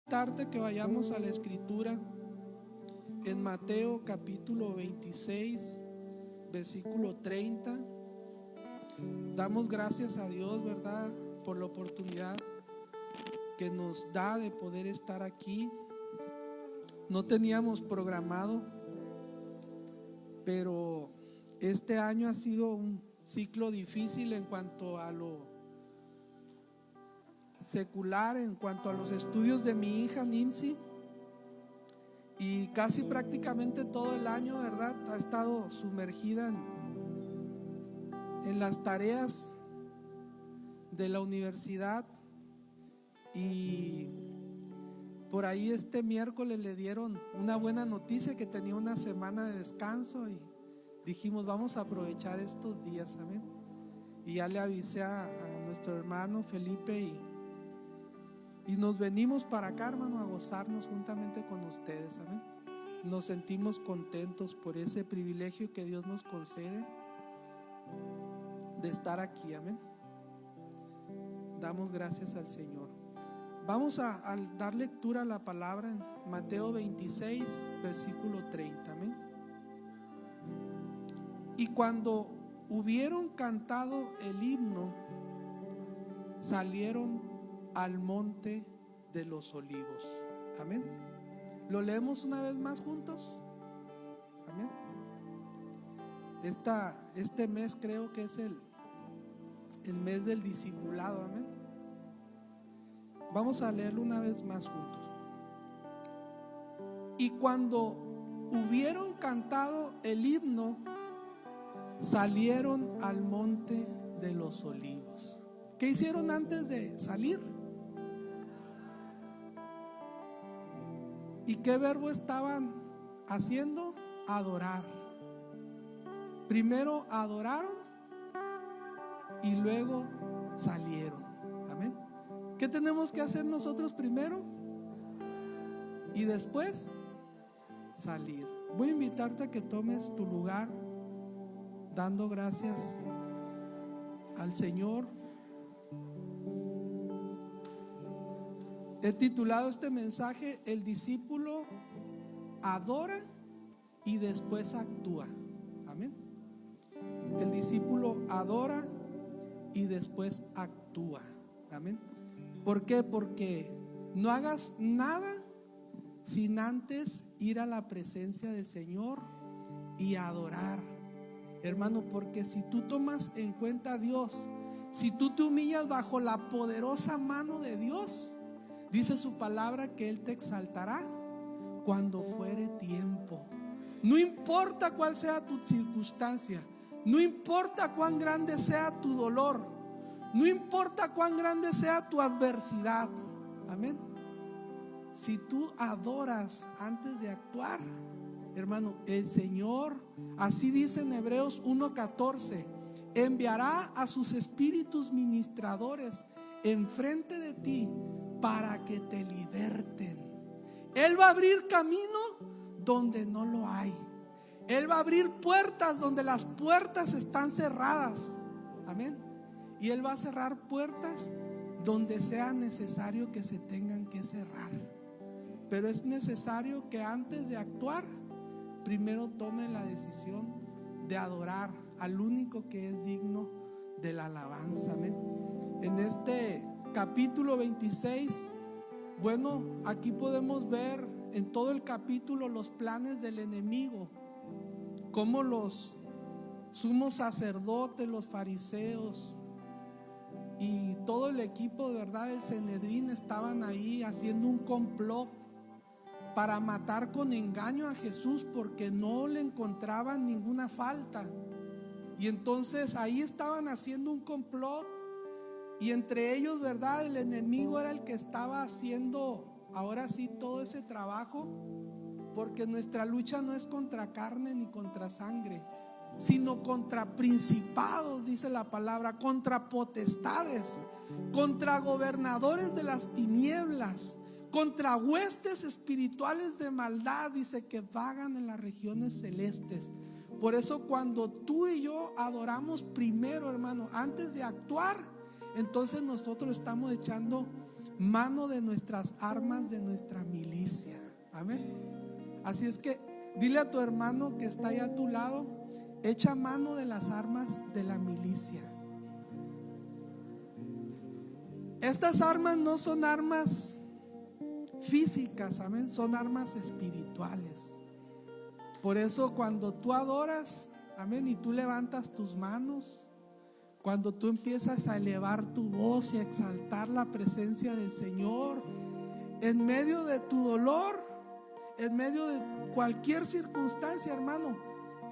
Tarde que vayamos a la escritura en Mateo capítulo 26 versículo 30. Damos gracias a Dios, ¿verdad?, por la oportunidad que nos da de poder estar aquí. No teníamos programado, pero este año ha sido un ciclo difícil en cuanto a lo secular, en cuanto a los estudios de mi hija Nancy, y casi prácticamente todo el año, ¿verdad?, ha estado sumergida en las tareas de la universidad. Y por ahí este miércoles le dieron una buena noticia, que tenía una semana de descanso, y dijimos vamos a aprovechar estos días, amén. Y ya le avisé a nuestro hermano Felipe y nos venimos para acá, hermano, a gozarnos juntamente con ustedes, amén. Nos sentimos contentos por ese privilegio que Dios nos concede de estar aquí, amén. Damos gracias al Señor. Vamos a dar lectura a la palabra en Mateo 26 versículo 30, amén. Y cuando hubieron cantado el himno, salieron al monte de los olivos, amén. ¿Lo leemos una vez más juntos? Amén. Este mes creo que es el mes del discipulado, amén. Vamos a leerlo una vez más juntos. Y cuando hubieron cantado el himno, salieron al monte de los olivos. ¿Qué hicieron antes de salir? ¿Y qué verbo estaban haciendo? Adorar. Primero adoraron y luego salieron, amén. ¿Qué tenemos que hacer nosotros primero? Y después salir. Voy a invitarte a que tomes tu lugar, dando gracias al Señor. He titulado este mensaje: el discípulo adora y después actúa, amén. El discípulo adora y después actúa, amén. ¿Por qué? Porque no hagas nada sin antes ir a la presencia del Señor y adorar, hermano. Porque si tú tomas en cuenta a Dios, si tú te humillas bajo la poderosa mano de Dios, dice su palabra que Él te exaltará cuando fuere tiempo. No importa cuál sea tu circunstancia, no importa cuán grande sea tu dolor, no importa cuán grande sea tu adversidad, amén. Si tú adoras antes de actuar, hermano, el Señor, así dice en Hebreos 1:14, enviará a sus espíritus ministradores enfrente de ti para que te liberten. Él va a abrir camino donde no lo hay. Él va a abrir puertas donde las puertas están cerradas, amén. Y Él va a cerrar puertas donde sea necesario que se tengan que cerrar. Pero es necesario que antes de actuar, primero tome la decisión de adorar al único que es digno de la alabanza, amén. En este capítulo 26, bueno, aquí podemos ver en todo el capítulo los planes del enemigo, cómo los sumos sacerdotes, los fariseos y todo el equipo, de verdad, del Sanedrín estaban ahí haciendo un complot para matar con engaño a Jesús, porque no le encontraban ninguna falta. Y entonces ahí estaban haciendo un complot. Y entre ellos, ¿verdad?, el enemigo era el que estaba haciendo ahora sí todo ese trabajo, porque nuestra lucha no es contra carne ni contra sangre, sino contra principados, dice la palabra, contra potestades, contra gobernadores de las tinieblas, contra huestes espirituales de maldad, dice, que vagan en las regiones celestes. Por eso cuando tú y yo adoramos primero, hermano, antes de actuar, entonces nosotros estamos echando mano de nuestras armas, de nuestra milicia. Amén. Así es que dile a tu hermano que está ahí a tu lado: echa mano de las armas de la milicia. Estas armas no son armas físicas, amén, son armas espirituales. Por eso cuando tú adoras, amén, y tú levantas tus manos, cuando tú empiezas a elevar tu voz y a exaltar la presencia del Señor, en medio de tu dolor, en medio de cualquier circunstancia, hermano,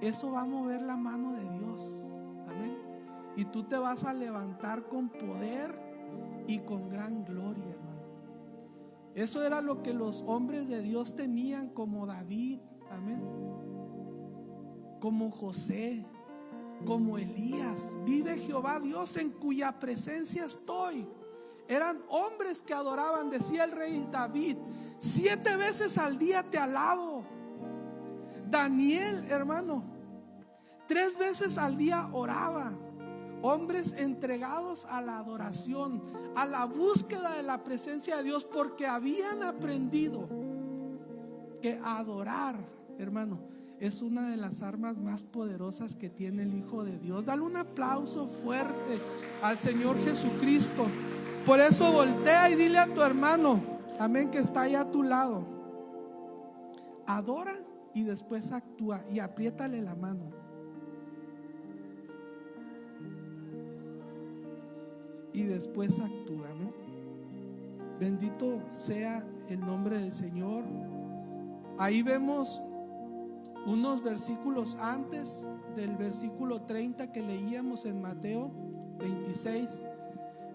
eso va a mover la mano de Dios. Amén. Y tú te vas a levantar con poder y con gran gloria, hermano. Eso era lo que los hombres de Dios tenían, como David, amén, como José, como Elías. Vive Jehová Dios en cuya presencia estoy. Eran hombres que adoraban. Decía el rey David: 7 veces al día te alabo. Daniel, hermano, 3 veces al día oraba. Hombres entregados a la adoración, a la búsqueda de la presencia de Dios, porque habían aprendido que adorar, hermano, es una de las armas más poderosas que tiene el Hijo de Dios. Dale un aplauso fuerte al Señor Jesucristo. Por eso voltea y dile a tu hermano, amén, que está ahí a tu lado: adora y después actúa, y apriétale la mano. Y después actúa, amén. Bendito sea el nombre del Señor. Ahí vemos unos versículos antes del versículo 30 que leíamos en Mateo 26.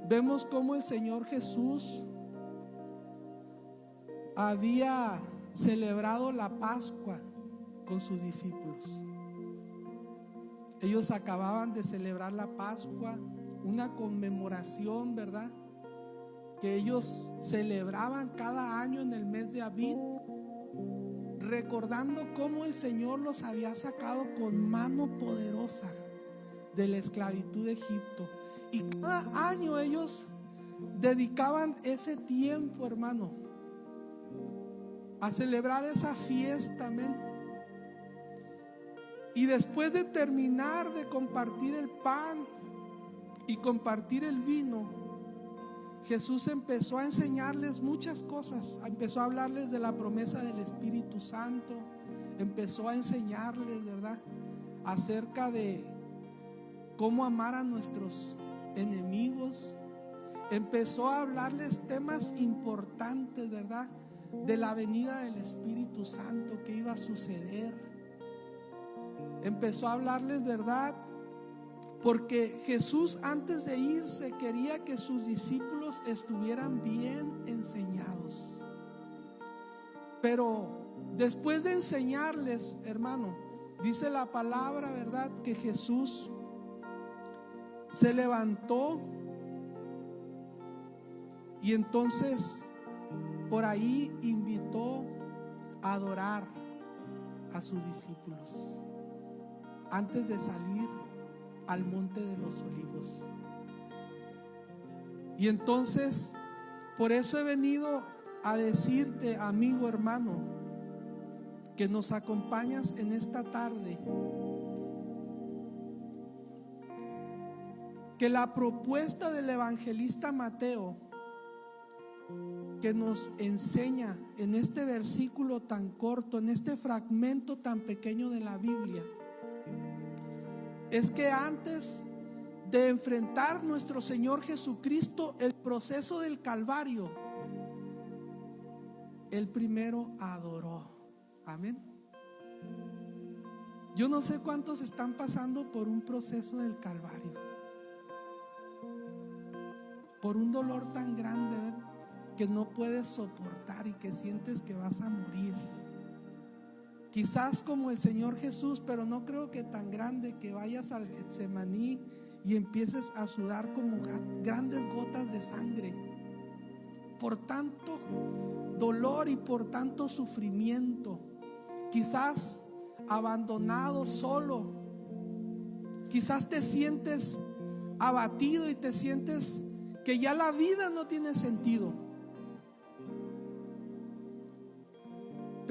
Vemos cómo el Señor Jesús había celebrado la Pascua con sus discípulos. Ellos acababan de celebrar la Pascua, una conmemoración, ¿verdad?, que ellos celebraban cada año en el mes de Abib, recordando cómo el Señor los había sacado con mano poderosa de la esclavitud de Egipto. Y cada año ellos dedicaban ese tiempo, hermano, a celebrar esa fiesta, amén. Y después de terminar de compartir el pan y compartir el vino, Jesús empezó a enseñarles muchas cosas. Empezó a hablarles de la promesa del Espíritu Santo. Empezó a enseñarles, ¿verdad?, acerca de cómo amar a nuestros enemigos. Empezó a hablarles temas importantes, ¿verdad?, de la venida del Espíritu Santo que iba a suceder. Empezó a hablarles, ¿verdad?, porque Jesús, antes de irse, quería que sus discípulos estuvieran bien enseñados. Pero después de enseñarles, hermano, dice la palabra, ¿verdad?, que Jesús se levantó y entonces por ahí invitó a adorar a sus discípulos antes de salir al monte de los olivos. Y entonces, por eso he venido a decirte, amigo, hermano, que nos acompañas en esta tarde, que la propuesta del evangelista Mateo, que nos enseña en este versículo tan corto, en este fragmento tan pequeño de la Biblia, es que antes de enfrentar nuestro Señor Jesucristo el proceso del Calvario, Él primero adoró. Amén. Yo no sé cuántos están pasando por un proceso del Calvario, por un dolor tan grande, ¿verdad?, que no puedes soportar y que sientes que vas a morir. Quizás como el Señor Jesús, pero no creo que tan grande, que vayas al Getsemaní y empieces a sudar como grandes gotas de sangre por tanto dolor y por tanto sufrimiento. Quizás abandonado, solo. Quizás te sientes abatido y te sientes que ya la vida no tiene sentido.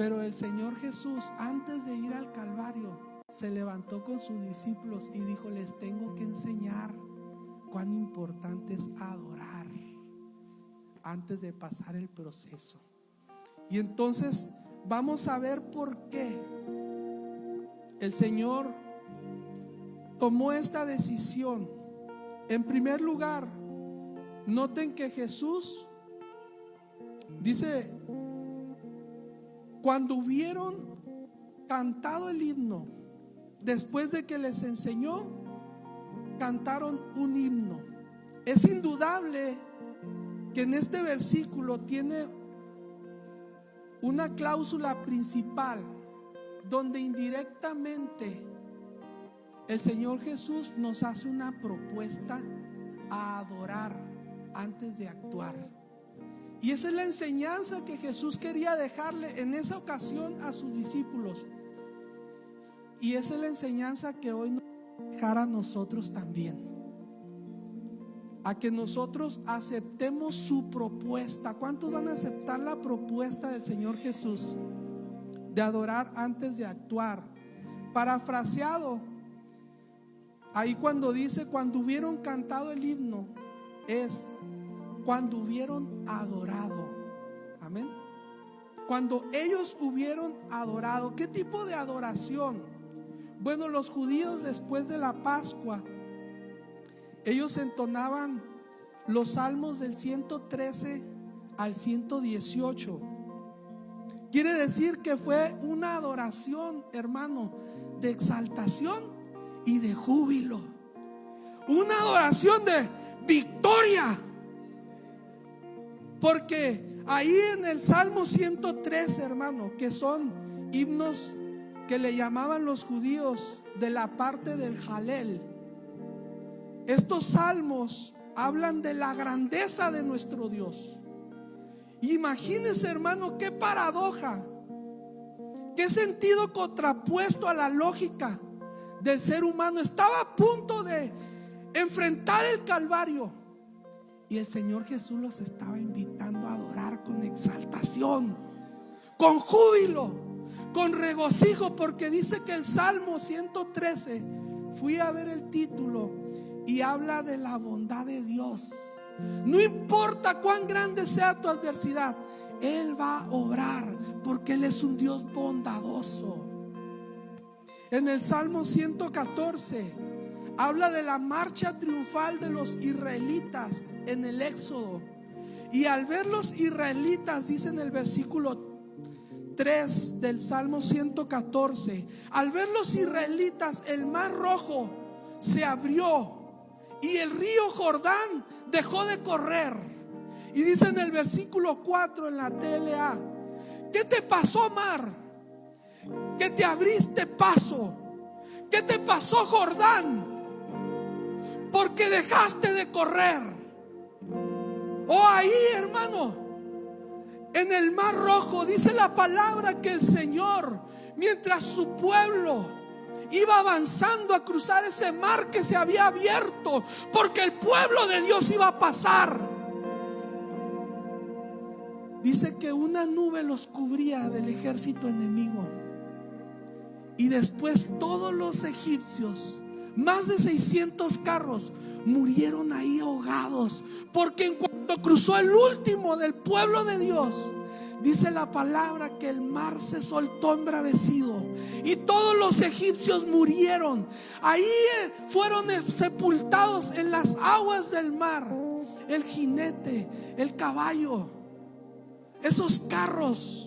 Pero el Señor Jesús, antes de ir al Calvario, se levantó con sus discípulos y dijo: les tengo que enseñar cuán importante es adorar antes de pasar el proceso. Y entonces vamos a ver por qué el Señor tomó esta decisión. En primer lugar, noten que Jesús dice: cuando hubieron cantado el himno, después de que les enseñó, cantaron un himno. Es indudable que en este versículo tiene una cláusula principal donde indirectamente el Señor Jesús nos hace una propuesta a adorar antes de actuar. Y esa es la enseñanza que Jesús quería dejarle en esa ocasión a sus discípulos. Y esa es la enseñanza que hoy nos va a dejar a nosotros también. A que nosotros aceptemos su propuesta. ¿Cuántos van a aceptar la propuesta del Señor Jesús de adorar antes de actuar? Parafraseado, ahí cuando dice cuando hubieron cantado el himno, es cuando hubieron adorado. Amén. Cuando ellos hubieron adorado. ¿Qué tipo de adoración? Bueno, los judíos después de la Pascua, ellos entonaban los salmos del 113 al 118. Quiere decir que fue una adoración, hermano, de exaltación y de júbilo. Una adoración de victoria. Porque ahí en el Salmo 113, hermano, que son himnos que le llamaban los judíos de la parte del Jalel, estos salmos hablan de la grandeza de nuestro Dios. Imagínense, hermano, qué paradoja, qué sentido contrapuesto a la lógica del ser humano. Estaba a punto de enfrentar el Calvario y el Señor Jesús los estaba invitando a adorar con exaltación, con júbilo, con regocijo, porque dice que el Salmo 113, fui a ver el título y habla de la bondad de Dios. No importa cuán grande sea tu adversidad, Él va a obrar porque Él es un Dios bondadoso. En el Salmo 114 habla de la marcha triunfal de los israelitas en el Éxodo. Y al ver los israelitas, dice en el versículo 3 del Salmo 114, al ver los israelitas, el mar rojo se abrió y el río Jordán dejó de correr. Y dice en el versículo 4 en la TLA: ¿qué te pasó, mar? ¿Que te abriste paso? ¿Qué te pasó, Jordán? Porque dejaste de correr. Oh, ahí, hermano, en el mar rojo, dice la palabra que el Señor, mientras su pueblo iba avanzando a cruzar ese mar que se había abierto, porque el pueblo de Dios iba a pasar, dice que una nube los cubría del ejército enemigo. Y después todos los egipcios, más de 600 carros, murieron ahí ahogados, porque en cuanto cruzó el último del pueblo de Dios, dice la palabra que el mar se soltó embravecido y todos los egipcios murieron. Ahí fueron sepultados en las aguas del mar el jinete, el caballo, esos carros.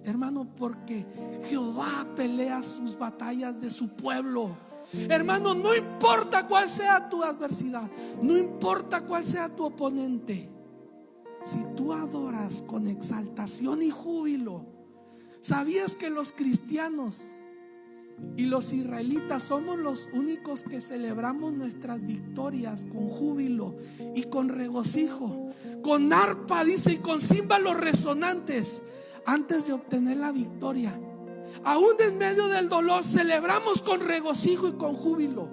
Hermano, porque Jehová pelea sus batallas de su pueblo. Hermano, no importa cuál sea tu adversidad, no importa cuál sea tu oponente, si tú adoras con exaltación y júbilo. ¿Sabías que los cristianos y los israelitas somos los únicos que celebramos nuestras victorias con júbilo y con regocijo, con arpa, dice, y con címbalos resonantes antes de obtener la victoria? Aún en medio del dolor celebramos con regocijo y con júbilo.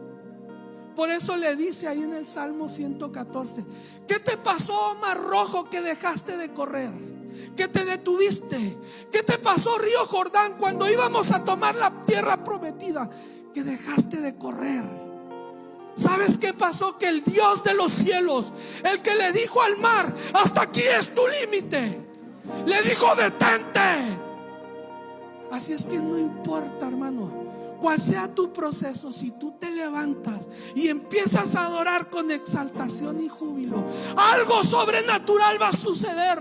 Por eso le dice ahí en el Salmo 114: ¿qué te pasó, mar rojo, que dejaste de correr? que te detuviste? ¿Qué te pasó, Río Jordán, cuando íbamos a tomar la tierra prometida? Que dejaste de correr. ¿Sabes qué pasó? Que el Dios de los cielos, el que le dijo al mar: hasta aquí es tu límite, le dijo: detente. Así es que no importa, hermano, cuál sea tu proceso, si tú te levantas y empiezas a adorar con exaltación y júbilo, algo sobrenatural va a suceder.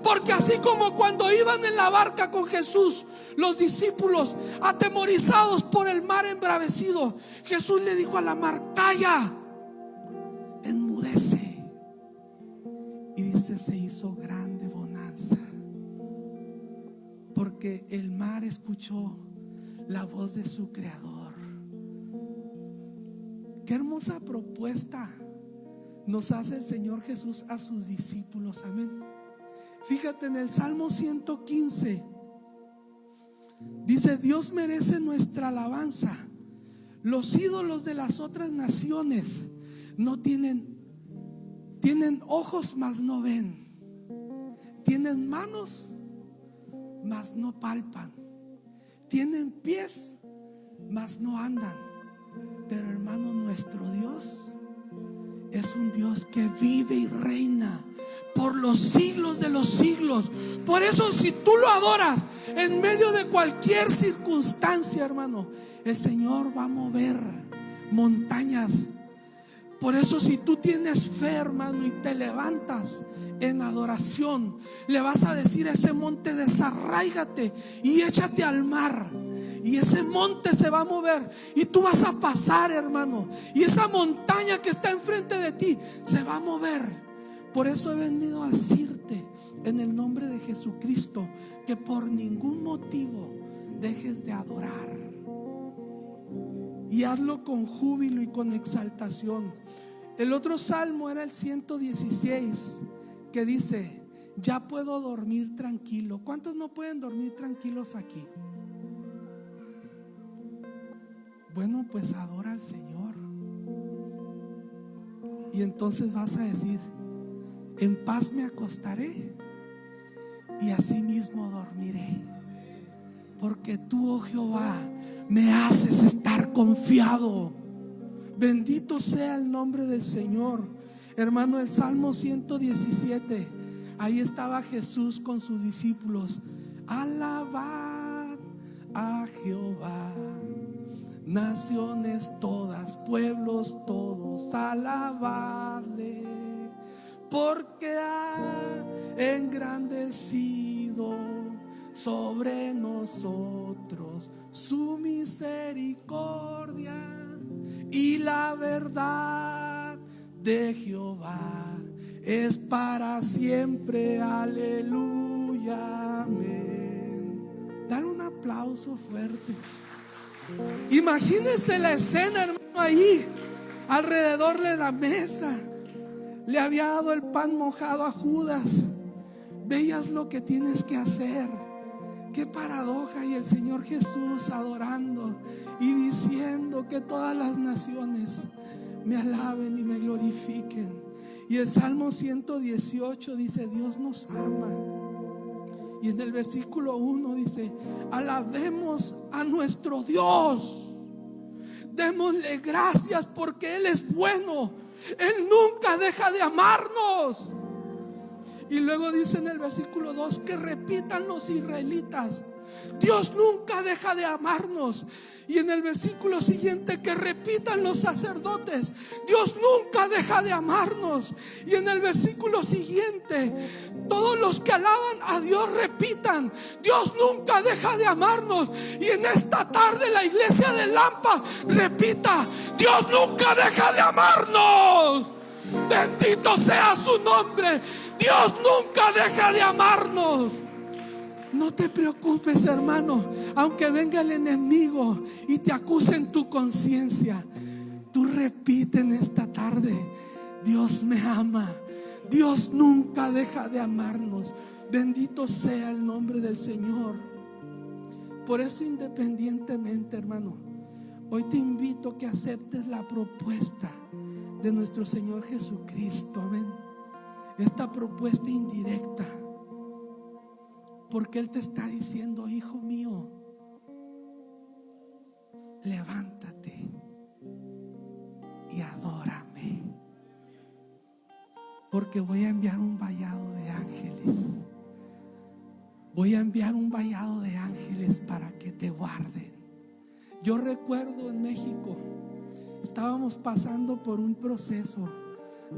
Porque así como cuando iban en la barca con Jesús, los discípulos atemorizados por el mar embravecido, Jesús le dijo a la mar: calla, enmudece. Y dice: se hizo grande bonanza, porque el mar escuchó la voz de su creador. Qué hermosa propuesta nos hace el Señor Jesús a sus discípulos. Amén. Fíjate en el Salmo 115. Dice: Dios merece nuestra alabanza. Los ídolos de las otras naciones no tienen ojos, mas no ven. Tienen manos, mas no palpan. Tienen pies, mas no andan. Pero, hermano, nuestro Dios es un Dios que vive y reina por los siglos de los siglos. Por eso, si tú lo adoras en medio de cualquier circunstancia, hermano, el Señor va a mover montañas. Por eso, si tú tienes fe, hermano, y te levantas en adoración, le vas a decir a ese monte: desarráigate y échate al mar. Y ese monte se va a mover y tú vas a pasar, hermano. Y esa montaña que está enfrente de ti se va a mover. Por eso he venido a decirte, en el nombre de Jesucristo, que por ningún motivo dejes de adorar. Y hazlo con júbilo y con exaltación. El otro salmo era el 116, que dice: ya puedo dormir tranquilo. ¿Cuántos no pueden dormir tranquilos aquí? Bueno, pues adora al Señor. Y entonces vas a decir: en paz me acostaré y asimismo dormiré, porque tú, oh Jehová, me haces estar confiado. Bendito sea el nombre del Señor. Hermano, el Salmo 117, ahí estaba Jesús con sus discípulos. Alabad a Jehová, naciones todas, pueblos todos, alabadle, porque ha engrandecido sobre nosotros su misericordia, y la verdad de Jehová es para siempre. Aleluya, amén. Dale un aplauso fuerte. Imagínense la escena, hermano, ahí alrededor de la mesa. Le había dado el pan mojado a Judas. Veías lo que tienes que hacer. Qué paradoja. Y el Señor Jesús adorando y diciendo: que todas las naciones me alaben y me glorifiquen. Y el Salmo 118 dice: Dios nos ama. Y en el versículo 1 dice: alabemos a nuestro Dios, démosle gracias porque Él es bueno, Él nunca deja de amarnos. Y luego dice en el versículo 2 que repitan los israelitas: Dios nunca deja de amarnos. Y en el versículo siguiente que repitan los sacerdotes: Dios nunca deja de amarnos. Y en el versículo siguiente todos los que alaban a Dios repitan: Dios nunca deja de amarnos. Y en esta tarde la iglesia de Lampa repita: Dios nunca deja de amarnos. Bendito sea su nombre. Dios nunca deja de amarnos. No te preocupes, hermano, aunque venga el enemigo y te acuse en tu conciencia. Tú repite en esta tarde: Dios me ama. Dios nunca deja de amarnos. Bendito sea el nombre del Señor. Por eso, independientemente, hermano, hoy te invito a que aceptes la propuesta de nuestro Señor Jesucristo. Ven, esta propuesta indirecta. Porque Él te está diciendo: hijo mío, levántate y adórame, porque voy a enviar un vallado de ángeles. Voy a enviar un vallado de ángeles para que te guarden. Yo recuerdo en México, estábamos pasando por un proceso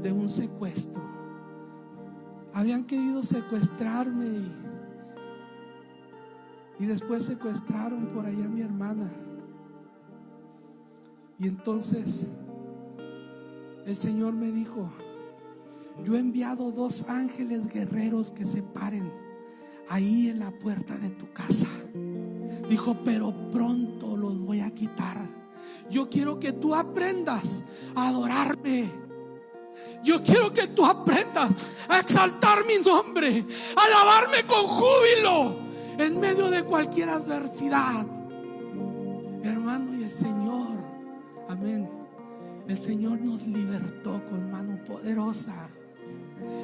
de un secuestro. Habían querido secuestrarme y después secuestraron por allá a mi hermana. Y entonces el Señor me dijo: yo he enviado 2 ángeles guerreros que se paren ahí en la puerta de tu casa. Dijo: pero pronto los voy a quitar. Yo quiero que tú aprendas a adorarme. Yo quiero que tú aprendas a exaltar mi nombre, a alabarme con júbilo en medio de cualquier adversidad. Hermano, y el Señor, amén, el Señor nos libertó con mano poderosa.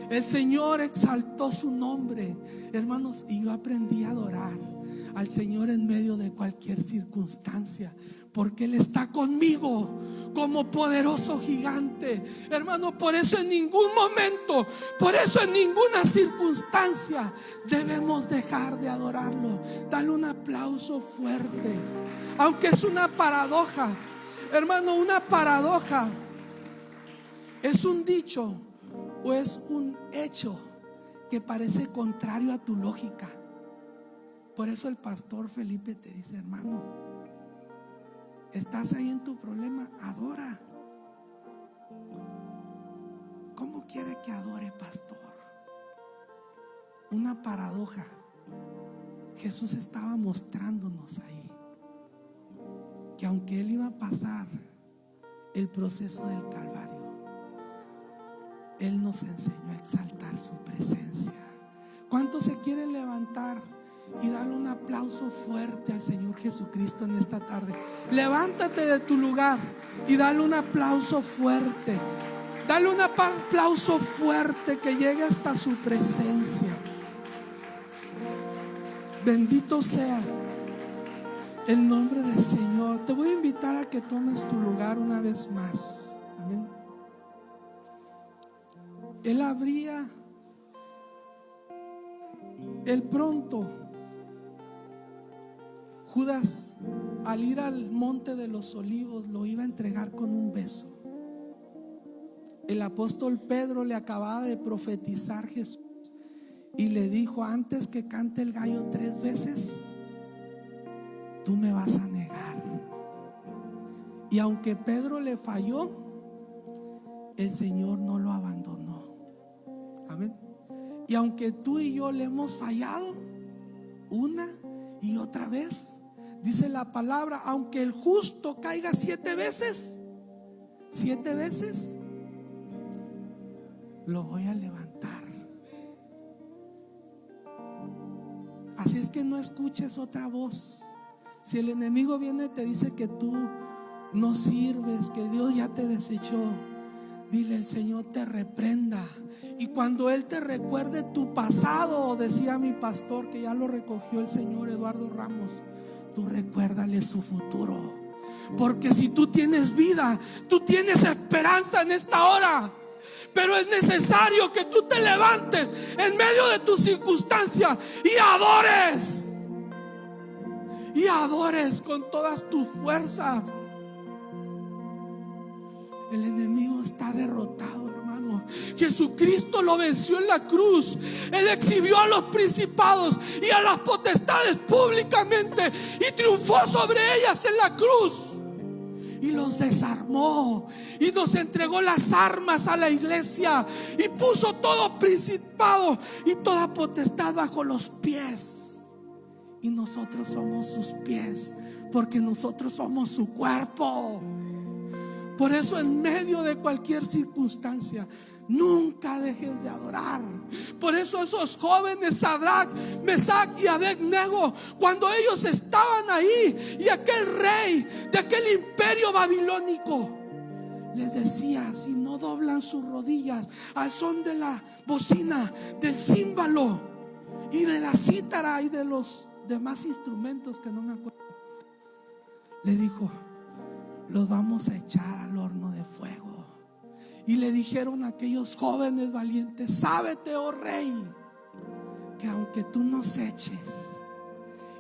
El Señor exaltó su nombre, hermanos, y yo aprendí a adorar al Señor en medio de cualquier circunstancia, porque Él está conmigo como poderoso gigante. Hermano, por eso en ningún momento, por eso en ninguna circunstancia debemos dejar de adorarlo. Dale un aplauso fuerte. Aunque es una paradoja, hermano, una paradoja es un dicho o es un hecho que parece contrario a tu lógica. Por eso el pastor Felipe te dice: hermano, estás ahí en tu problema, adora. ¿Cómo quiere que adore, pastor? Una paradoja. Jesús estaba mostrándonos ahí que aunque Él iba a pasar el proceso del Calvario, Él nos enseñó a exaltar su presencia. ¿Cuántos se quieren levantar y darle un aplauso fuerte al Señor Jesucristo en esta tarde? Levántate de tu lugar y dale un aplauso fuerte. Dale un aplauso fuerte que llegue hasta su presencia. Bendito sea el nombre del Señor. Te voy a invitar a que tomes tu lugar una vez más. Amén. Él abría el pronto. Judas, al ir al monte de los olivos, lo iba a entregar con un beso. El apóstol Pedro le acababa de profetizar Jesús y le dijo: antes que cante el gallo 3 veces, tú me vas a negar. Y aunque Pedro le falló, el Señor no lo abandonó. Amén. Y aunque tú y yo le hemos fallado una y otra vez, dice la palabra: aunque el justo caiga 7 veces, 7 veces lo voy a levantar. Así es que no escuches otra voz. Si el enemigo viene y te dice que tú no sirves, que Dios ya te desechó, dile: el Señor te reprenda. Y cuando Él te recuerde tu pasado, decía mi pastor, que ya lo recogió el Señor Eduardo Ramos, tú recuérdale su futuro. Porque si tú tienes vida, tú tienes esperanza en esta hora. Pero es necesario que tú te levantes en medio de tus circunstancias y adores. Y adores con todas tus fuerzas. El enemigo está derrotado, hermano. Jesucristo lo venció en la cruz. Él exhibió a los principados y a las potestades públicamente y triunfó sobre ellas en la cruz. Y los desarmó y nos entregó las armas a la iglesia y puso todo principado y toda potestad bajo los pies. Y nosotros somos sus pies, porque nosotros somos su cuerpo. Por eso en medio de cualquier circunstancia, nunca dejes de adorar. Por eso esos jóvenes Sadrach, Mesach y Abednego, cuando ellos estaban ahí y aquel rey de aquel imperio babilónico les decía: si no doblan sus rodillas al son de la bocina, del címbalo, y de la cítara y de los demás instrumentos que no me acuerdo, le dijo: los vamos a echar al horno de fuego. Y le dijeron a aquellos jóvenes valientes: sábete, oh rey, que aunque tú nos eches,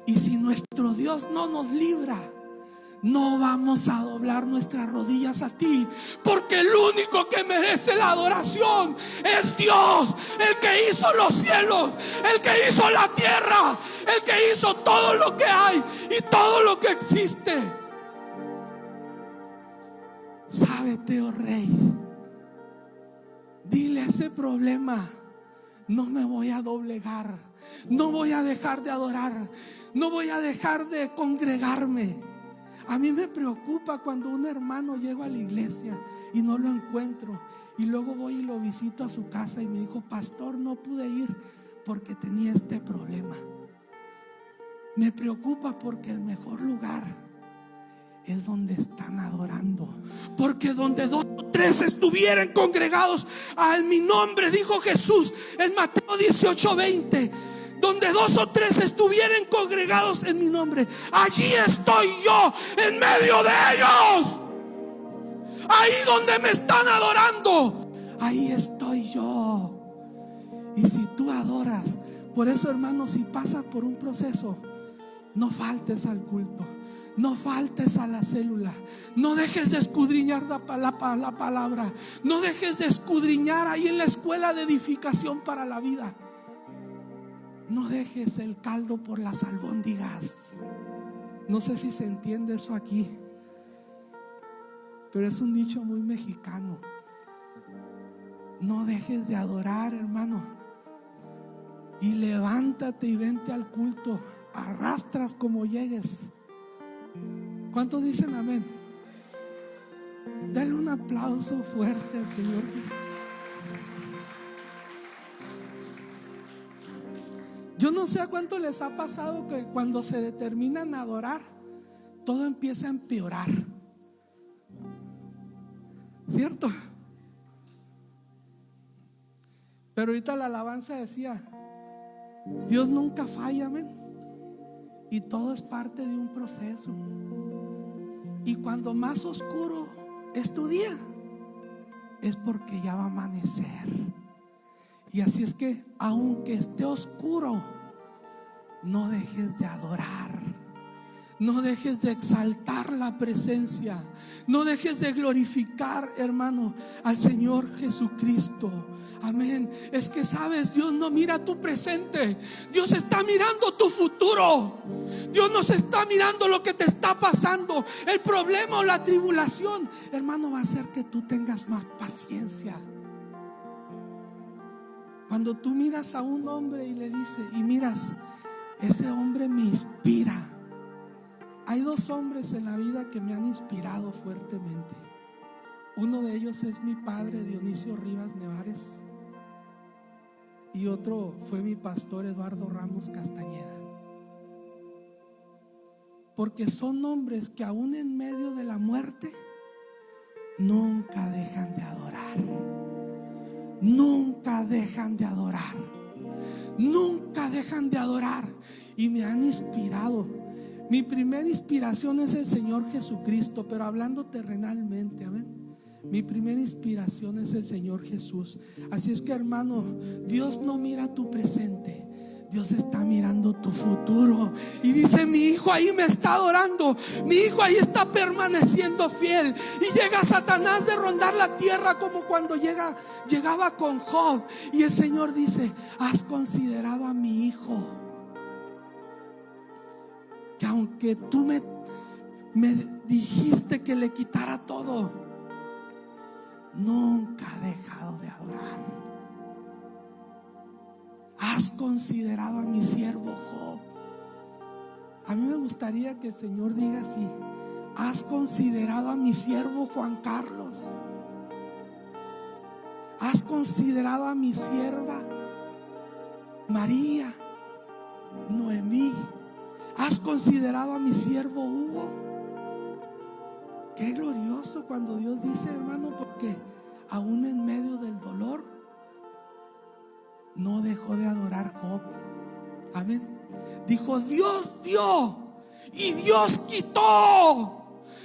y si nuestro Dios no nos libra, no vamos a doblar nuestras rodillas a ti, porque el único que merece la adoración es Dios, el que hizo los cielos, el que hizo la tierra, el que hizo todo lo que hay y todo lo que existe. Sábete, oh rey, dile a ese problema: no me voy a doblegar, no voy a dejar de adorar, no voy a dejar de congregarme. A mí me preocupa cuando un hermano llega a la iglesia y no lo encuentro, y luego voy y lo visito a su casa y me dijo: pastor, no pude ir porque tenía este problema. Me preocupa porque el mejor lugar es donde están adorando, porque donde 2 o 3 estuvieran congregados en mi nombre, dijo Jesús en Mateo 18:20, donde 2 o 3 estuvieran congregados en mi nombre, allí estoy yo en medio de ellos. Ahí donde me están adorando, ahí estoy yo. Y si tú adoras, por eso, hermano, si pasas por un proceso, no faltes al culto, no faltes a la célula, no dejes de escudriñar la palabra, no dejes de escudriñar ahí en la escuela de edificación para la vida. No dejes el caldo por las albóndigas. No sé si se entiende eso aquí, pero es un dicho muy mexicano. No dejes de adorar, hermano, y levántate y vente al culto. Arrastras como llegues. ¿Cuántos dicen amén? Dale un aplauso fuerte al Señor. Yo no sé a cuánto les ha pasado que cuando se determinan a adorar, todo empieza a empeorar, ¿cierto? Pero ahorita la alabanza decía: Dios nunca falla, amén. Y todo es parte de un proceso. Y cuando más oscuro es tu día, es porque ya va a amanecer. Y así es que, aunque esté oscuro, no dejes de adorar, no dejes de exaltar la presencia, no dejes de glorificar, hermano, al Señor Jesucristo. Amén. Es que sabes, Dios no mira tu presente, Dios está mirando tu futuro. Dios no se está mirando lo que te está pasando, el problema o la tribulación, hermano, va a hacer que tú tengas más paciencia. Cuando tú miras a un hombre y le dices, y miras, ese hombre me inspira. Hay 2 hombres en la vida que me han inspirado fuertemente. Uno de ellos es mi padre, Dionisio Rivas Nevares, y otro fue mi pastor, Eduardo Ramos Castañeda. Porque son hombres que aún en medio de la muerte nunca dejan de adorar. Nunca dejan de adorar. Nunca dejan de adorar. Y me han inspirado. Mi primera inspiración es el Señor Jesucristo, pero hablando terrenalmente, amén. Mi primera inspiración es el Señor Jesús. Así es que, hermano, Dios no mira tu presente, Dios está mirando tu futuro. Y dice: mi hijo ahí me está adorando, mi hijo ahí está permaneciendo fiel. Y llega Satanás de rondar la tierra, como cuando llegaba con Job. Y el Señor dice: ¿has considerado a mi hijo? Que aunque tú me dijiste que le quitara todo, nunca ha dejado de adorar. ¿Has considerado a mi siervo Job? A mí me gustaría que el Señor diga así: ¿has considerado a mi siervo Juan Carlos? ¿Has considerado a mi sierva María, Noemí? ¿Has considerado a mi siervo Hugo? Qué glorioso cuando Dios dice, hermano, porque aún en medio del dolor no dejó de adorar Job. Amén. Dijo: Dios dio y Dios quitó.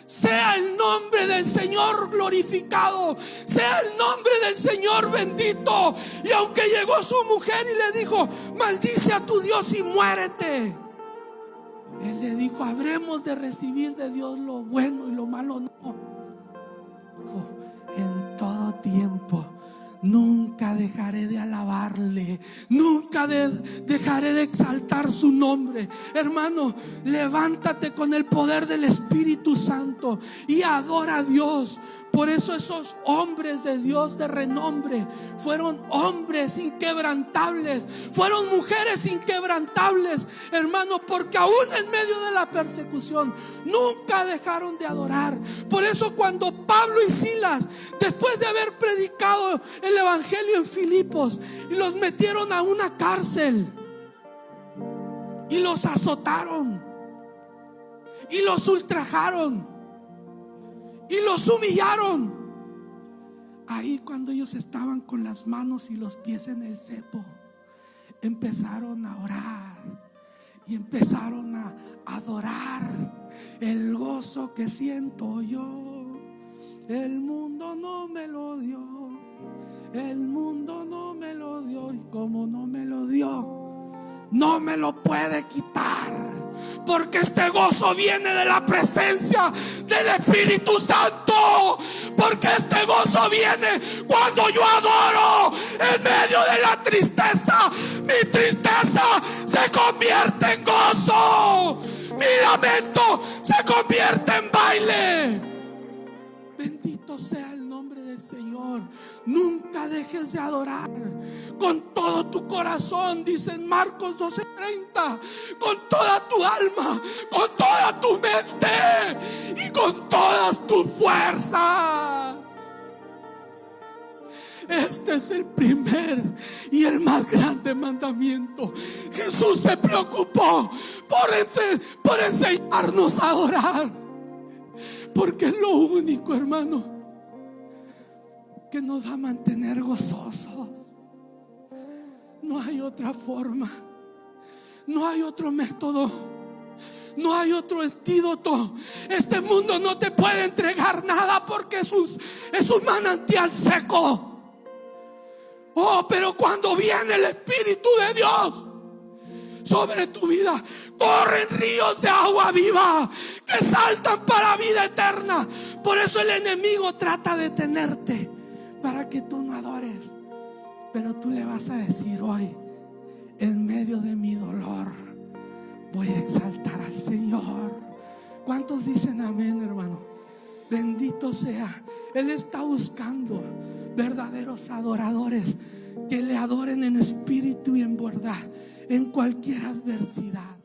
Sea el nombre del Señor glorificado, sea el nombre del Señor bendito. Y aunque llegó su mujer y le dijo: maldice a tu Dios y muérete, él le dijo: habremos de recibir de Dios lo bueno y lo malo no. En todo tiempo nunca dejaré de alabarle, nunca dejaré de exaltar su nombre. Hermano, levántate con el poder del Espíritu Santo y adora a Dios. Por eso esos hombres de Dios de renombre fueron hombres inquebrantables, fueron mujeres inquebrantables, hermano, porque aún en medio de la persecución nunca dejaron de adorar. Por eso cuando Pablo y Silas, después de haber predicado el evangelio en Filipos, y los metieron a una cárcel y los azotaron y los ultrajaron y los humillaron, ahí cuando ellos estaban con las manos y los pies en el cepo, empezaron a orar y empezaron a adorar. El gozo que siento yo, el mundo no me lo dio, el mundo no me lo dio, y como no me lo dio, no me lo puede quitar. Porque este gozo viene de la presencia del Espíritu Santo. Porque este gozo viene cuando yo adoro en medio de la tristeza. Mi tristeza se convierte en gozo. Mi lamento se convierte en baile. Bendito sea el nombre del Señor. Nunca dejes de adorar con todo tu corazón, dice en Marcos 12:30, con toda tu alma, con toda tu mente y con todas tus fuerzas. Este es el primer y el más grande mandamiento. Jesús se preocupó por enseñarnos a adorar, porque es lo único, hermano, que nos va a mantener gozosos. No hay otra forma, no hay otro método, no hay otro antídoto. Este mundo no te puede entregar nada porque es un manantial seco. Oh, pero cuando viene el Espíritu de Dios sobre tu vida, corren ríos de agua viva que saltan para vida eterna. Por eso el enemigo trata de tenerte para que tú no adores, pero tú le vas a decir hoy: en medio de mi dolor voy a exaltar al Señor. ¿Cuántos dicen amén, hermano? Bendito sea. Él está buscando verdaderos adoradores que le adoren en espíritu y en verdad, en cualquier adversidad.